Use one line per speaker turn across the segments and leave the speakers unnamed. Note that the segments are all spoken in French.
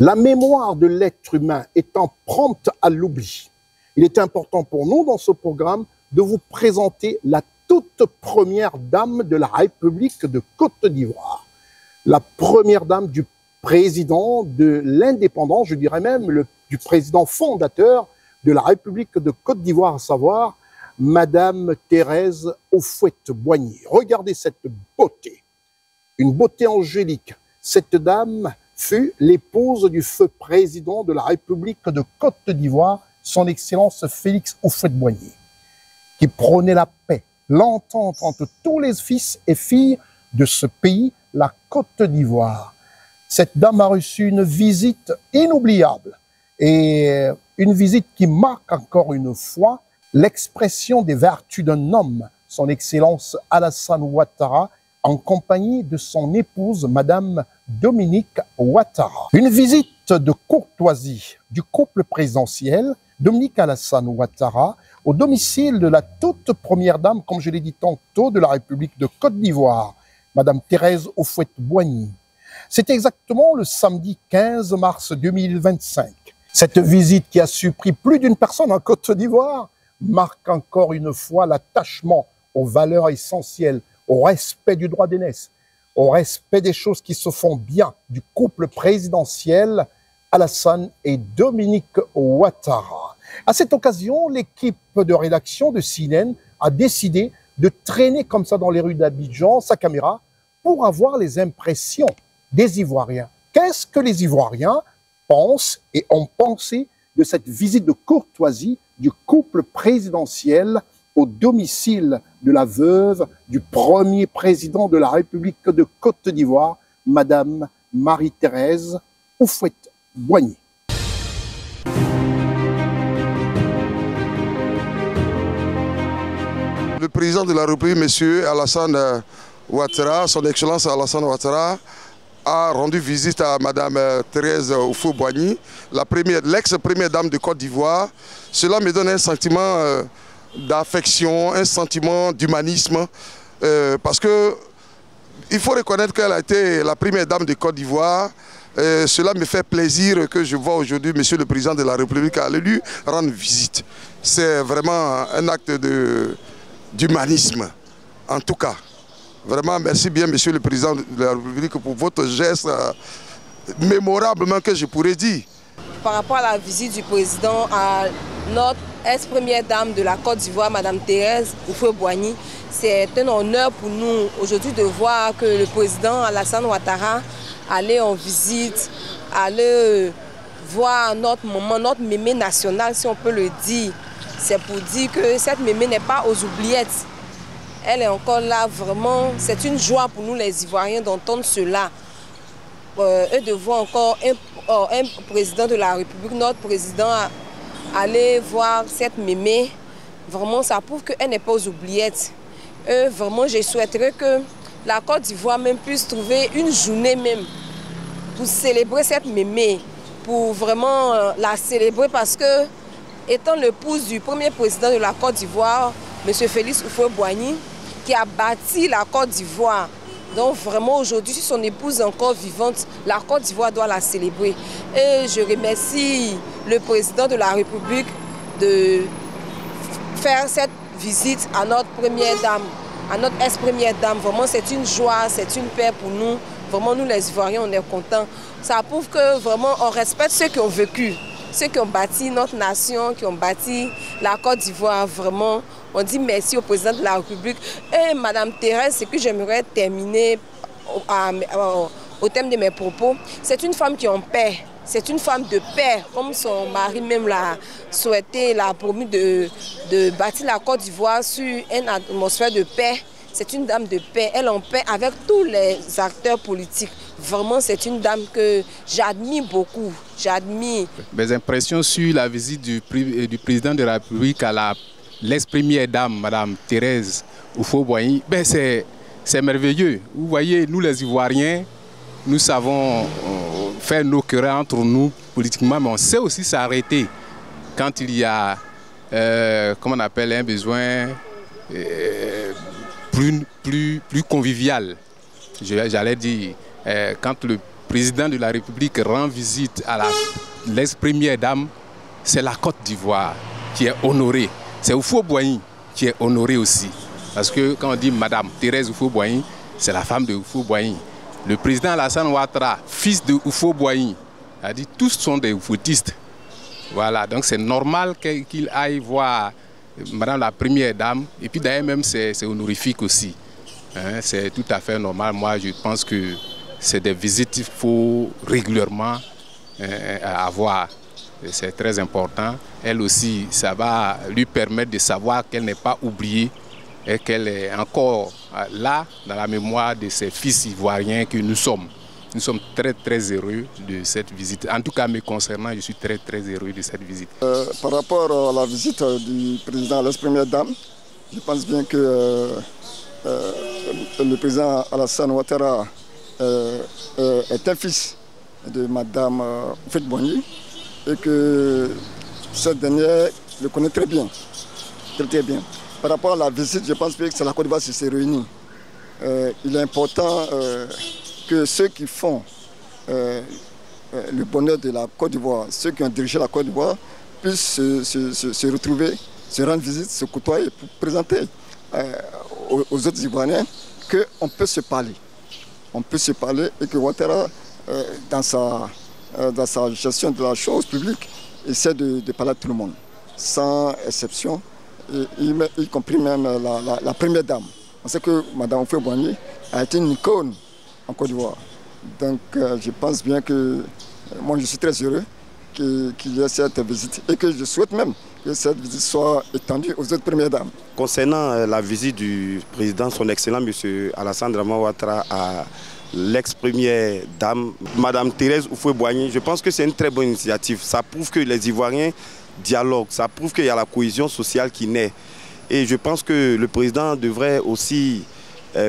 La mémoire de l'être humain étant prompte à l'oubli, il est important pour nous dans ce programme de vous présenter la toute première dame de la République de Côte d'Ivoire. La première dame du président de l'indépendance, je dirais même du président fondateur de la République de Côte d'Ivoire, à savoir Madame Thérèse Houphouët-Boigny. Regardez cette beauté, une beauté angélique. Cette dame fut l'épouse du feu président de la République de Côte d'Ivoire, son Excellence Félix Houphouët-Boigny, qui prônait la paix, l'entente entre tous les fils et filles de ce pays, la Côte d'Ivoire. Cette dame a reçu une visite inoubliable et une visite qui marque encore une fois l'expression des vertus d'un homme, son Excellence Alassane Ouattara, en compagnie de son épouse, Madame Dominique Ouattara. Une visite de courtoisie du couple présidentiel, Dominique Alassane Ouattara, au domicile de la toute première dame, comme je l'ai dit tantôt, de la République de Côte d'Ivoire, Madame Thérèse Houphouët-Boigny. C'est exactement le samedi 15 mars 2025. Cette visite qui a surpris plus d'une personne en Côte d'Ivoire marque encore une fois l'attachement aux valeurs essentielles, au respect du droit d'aînesse, au respect des choses qui se font bien du couple présidentiel Alassane et Dominique Ouattara. À cette occasion, l'équipe de rédaction de CNN a décidé de traîner comme ça dans les rues d'Abidjan sa caméra pour avoir les impressions des Ivoiriens. Qu'est-ce que les Ivoiriens pensent et ont pensé de cette visite de courtoisie du couple présidentiel au domicile de la veuve du premier président de la République de Côte d'Ivoire, Madame Marie-Thérèse Houphouët-Boigny.
Le président de la République, M. Alassane Ouattara, son Excellence Alassane Ouattara, a rendu visite à Madame Thérèse Houphouët-Boigny, l'ex-première dame de Côte d'Ivoire. Cela me donne un sentiment d'affection, un sentiment d'humanisme, parce que il faut reconnaître qu'elle a été la première dame de Côte d'Ivoire. Cela me fait plaisir que je vois aujourd'hui Monsieur le Président de la République aller lui rendre visite. C'est vraiment un acte d'humanisme, en tout cas. Vraiment, merci bien, Monsieur le Président de la République, pour votre geste mémorablement que je pourrais dire.
Par rapport à la visite du président à notre ex-première dame de la Côte d'Ivoire, Madame Thérèse Houphouët-Boigny, c'est un honneur pour nous aujourd'hui de voir que le président Alassane Ouattara allait en visite, allait voir notre maman, notre mémé nationale, si on peut le dire. C'est pour dire que cette mémé n'est pas aux oubliettes. Elle est encore là, vraiment. C'est une joie pour nous les Ivoiriens d'entendre cela. Et de voir encore un président de la République, notre président, aller voir cette mémé. Vraiment, ça prouve qu'elle n'est pas aux oubliettes. Vraiment, je souhaiterais que la Côte d'Ivoire même puisse trouver une journée même pour célébrer cette mémé, pour vraiment la célébrer parce que, étant l'épouse du premier président de la Côte d'Ivoire, M. Félix Houphouët-Boigny, qui a bâti la Côte d'Ivoire. Donc vraiment aujourd'hui, si son épouse est encore vivante, la Côte d'Ivoire doit la célébrer. Et je remercie le président de la République de faire cette visite à notre première dame, à notre ex-première dame. Vraiment c'est une joie, c'est une paix pour nous. Vraiment nous les Ivoiriens, on est contents. Ça prouve que vraiment on respecte ceux qui ont vécu, ceux qui ont bâti notre nation, qui ont bâti la Côte d'Ivoire. Vraiment, on dit merci au président de la République. Et Madame Thérèse, ce que j'aimerais terminer au thème de mes propos, c'est une femme qui est en paix. C'est une femme de paix, comme son mari même l'a souhaité, l'a promis de bâtir la Côte d'Ivoire sur une atmosphère de paix. C'est une dame de paix, elle est en paix avec tous les acteurs politiques. Vraiment, c'est une dame que j'admire beaucoup, j'admire.
Mes impressions sur la visite du président de la République à l'ex-première dame, Madame Thérèse Houphouët-Boigny, ben c'est merveilleux. Vous voyez, nous les Ivoiriens, nous savons faire nos querelles entre nous politiquement, mais on sait aussi s'arrêter quand il y a, comment on appelle, un besoin plus convivial. J'allais dire, quand le président de la République rend visite à l'ex-première dame, c'est la Côte d'Ivoire qui est honorée. C'est Houphouët-Boigny qui est honorée aussi. Parce que quand on dit Madame Thérèse Houphouët-Boigny, c'est la femme de Houphouët-Boigny. Le président Alassane Ouattara, fils de Houphouët-Boigny, a dit tous sont des Houphouëtistes. Voilà, donc c'est normal qu'il aille voir Madame la première dame. Et puis d'ailleurs même c'est honorifique aussi. Hein, c'est tout à fait normal. Moi je pense que c'est des visites qu'il faut régulièrement avoir. C'est très important. Elle aussi, ça va lui permettre de savoir qu'elle n'est pas oubliée et qu'elle est encore là dans la mémoire de ces fils ivoiriens que nous sommes. Nous sommes très très heureux de cette visite. En tout cas, me concernant, je suis très très heureux de cette visite.
Par rapport à la visite du président à l'ex-première dame, je pense bien que le président Alassane Ouattara est un fils de Madame Houphouët-Boigny et que cette dernière le connaît très bien. Très bien. Par rapport à la visite, je pense que c'est la Côte d'Ivoire qui s'est réunie. Il est important que ceux qui font le bonheur de la Côte d'Ivoire, ceux qui ont dirigé la Côte d'Ivoire, puissent se retrouver, se rendre visite, se côtoyer pour présenter aux autres Ivoiriens qu'on peut se parler. On peut se parler et que Ouattara, dans sa gestion de la chose publique, essaie de parler à tout le monde, sans exception, y compris même la première dame. On sait que Mme Houphouët-Boigny a été une icône en Côte d'Ivoire. Donc je pense bien que moi je suis très heureux qu'il y ait cette visite et que je souhaite même que cette visite soit étendue aux autres premières dames.
Concernant la visite du président, son excellent M. Alassane Ouattara à l'ex-première dame, Mme Thérèse Houphouët-Boigny, je pense que c'est une très bonne initiative. Ça prouve que les Ivoiriens dialoguent, ça prouve qu'il y a la cohésion sociale qui naît. Et je pense que le président devrait aussi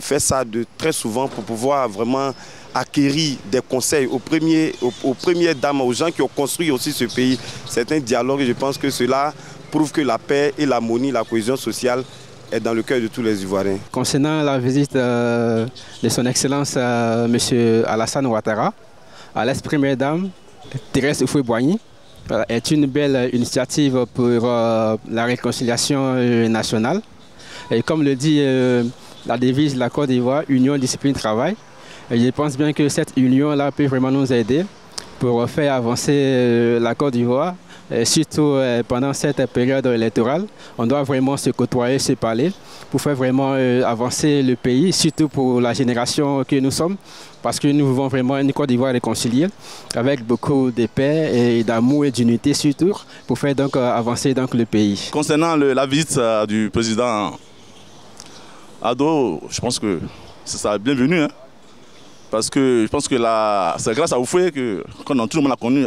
faire ça très souvent pour pouvoir vraiment acquérir des conseils aux premières dames, aux gens qui ont construit aussi ce pays. C'est un dialogue et je pense que cela prouve que la paix et l'harmonie, la cohésion sociale est dans le cœur de tous les Ivoiriens.
Concernant la visite de son Excellence M. Alassane Ouattara à l'ex-première dame, Thérèse Houphouët-Boigny, est une belle initiative pour la réconciliation nationale. Et comme le dit la devise de la Côte d'Ivoire, union, discipline, travail. Et je pense bien que cette union-là peut vraiment nous aider pour faire avancer la Côte d'Ivoire. Surtout pendant cette période électorale, on doit vraiment se côtoyer, se parler pour faire vraiment avancer le pays, surtout pour la génération que nous sommes, parce que nous vivons vraiment une Côte d'Ivoire réconciliée avec beaucoup de paix et d'amour et d'unité surtout pour faire donc avancer donc le pays.
Concernant la visite du président Ado, je pense que c'est ça bienvenu, hein, parce que je pense que c'est grâce à Houphouët que tout le monde a connu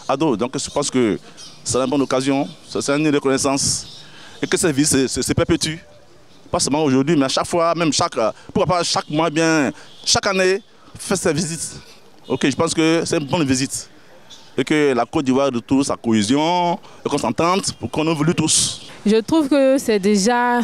Ado, donc je pense que c'est une bonne occasion, c'est une reconnaissance et que cette vie se perpétue. Pas seulement aujourd'hui, mais à chaque fois, même pourquoi pas chaque mois, bien, chaque année, faire cette visite. Ok, je pense que c'est une bonne visite. Et que la Côte d'Ivoire retrouve sa cohésion, et qu'on s'entende pour qu'on évolue tous.
Je trouve que c'est déjà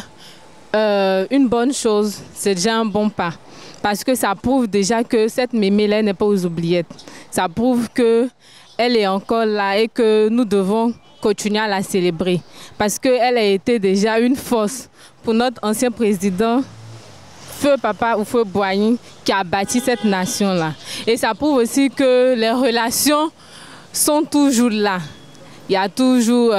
une bonne chose, c'est déjà un bon pas. Parce que ça prouve déjà que cette mémé-là n'est pas aux oubliettes. Ça prouve qu'elle est encore là et que nous devons continuer à la célébrer. Parce qu'elle a été déjà une force pour notre ancien président, Feu Papa Houphouët-Boigny, qui a bâti cette nation-là. Et ça prouve aussi que les relations sont toujours là. Il y a toujours,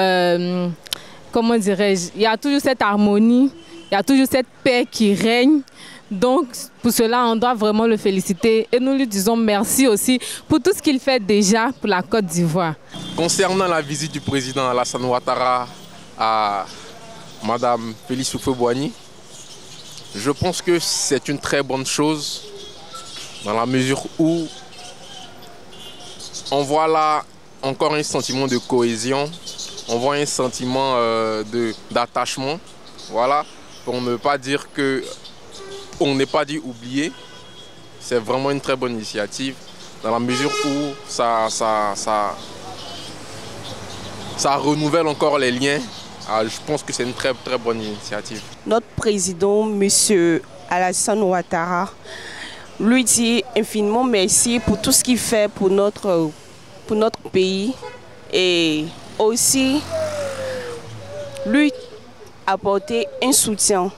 comment dirais-je, il y a toujours cette harmonie, il y a toujours cette paix qui règne. Donc, pour cela, on doit vraiment le féliciter et nous lui disons merci aussi pour tout ce qu'il fait déjà pour la Côte d'Ivoire.
Concernant la visite du président Alassane Ouattara à Madame Félix Houphouët-Boigny, je pense que c'est une très bonne chose dans la mesure où on voit là encore un sentiment de cohésion, on voit un sentiment d'attachement, voilà, pour ne pas dire que on n'est pas dit oublié. C'est vraiment une très bonne initiative dans la mesure où ça renouvelle encore les liens. Alors, je pense que c'est une très bonne initiative.
Notre président, M. Alassane Ouattara, lui dire infiniment merci pour tout ce qu'il fait pour notre pays et aussi lui apporter un soutien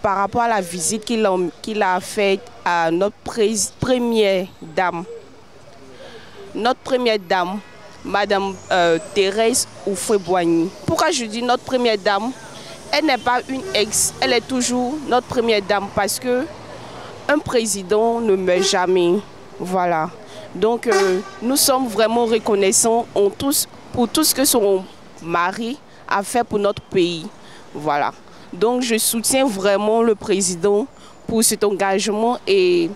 par rapport à la visite qu'il a faite à notre première dame. Notre première dame, Madame Thérèse Houphouët-Boigny. Pourquoi je dis notre première dame? Elle n'est pas une ex, elle est toujours notre première dame parce que un président ne meurt jamais. Voilà. Donc nous sommes vraiment reconnaissants pour tout ce que son mari a fait pour notre pays. Voilà. Donc je soutiens vraiment le président pour cet engagement et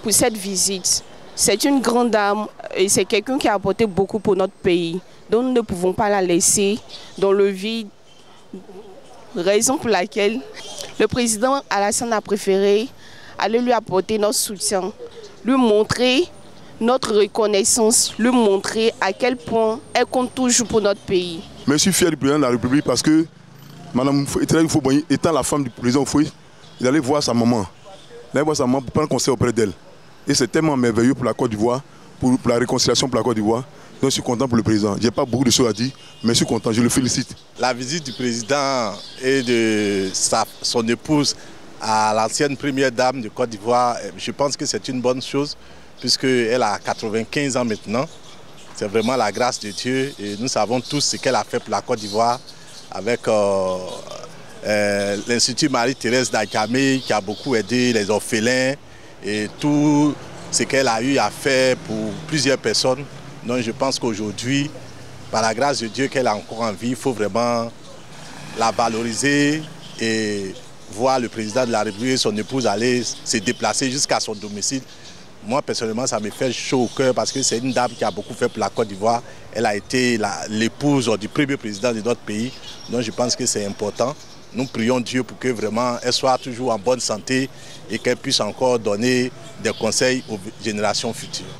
pour cette visite. C'est une grande dame et c'est quelqu'un qui a apporté beaucoup pour notre pays. Donc nous ne pouvons pas la laisser dans le vide. Raison pour laquelle le président Alassane a préféré aller lui apporter notre soutien, lui montrer notre reconnaissance, lui montrer à quel point elle compte toujours pour notre pays.
Je suis fier du président de la République parce que Mme Thérèse Houphouët-Boigny, étant la femme du président Houphouët, il allait voir sa maman. Il allait voir sa maman pour prendre conseil auprès d'elle. Et c'est tellement merveilleux pour la Côte d'Ivoire, pour la réconciliation pour la Côte d'Ivoire. Donc je suis content pour le président. Je n'ai pas beaucoup de choses à dire, mais je suis content, je le félicite.
La visite du président et de son épouse à l'ancienne première dame de Côte d'Ivoire, je pense que c'est une bonne chose, puisqu'elle a 95 ans maintenant. C'est vraiment la grâce de Dieu et nous savons tous ce qu'elle a fait pour la Côte d'Ivoire avec l'Institut Marie-Thérèse d'Akame qui a beaucoup aidé les orphelins et tout ce qu'elle a eu à faire pour plusieurs personnes. Donc je pense qu'aujourd'hui, par la grâce de Dieu qu'elle est encore en vie, il faut vraiment la valoriser et voir le président de la République et son épouse aller se déplacer jusqu'à son domicile. Moi, personnellement, ça me fait chaud au cœur parce que c'est une dame qui a beaucoup fait pour la Côte d'Ivoire. Elle a été l'épouse du premier président de notre pays. Donc je pense que c'est important. Nous prions Dieu pour que vraiment elle soit toujours en bonne santé et qu'elle puisse encore donner des conseils aux générations futures.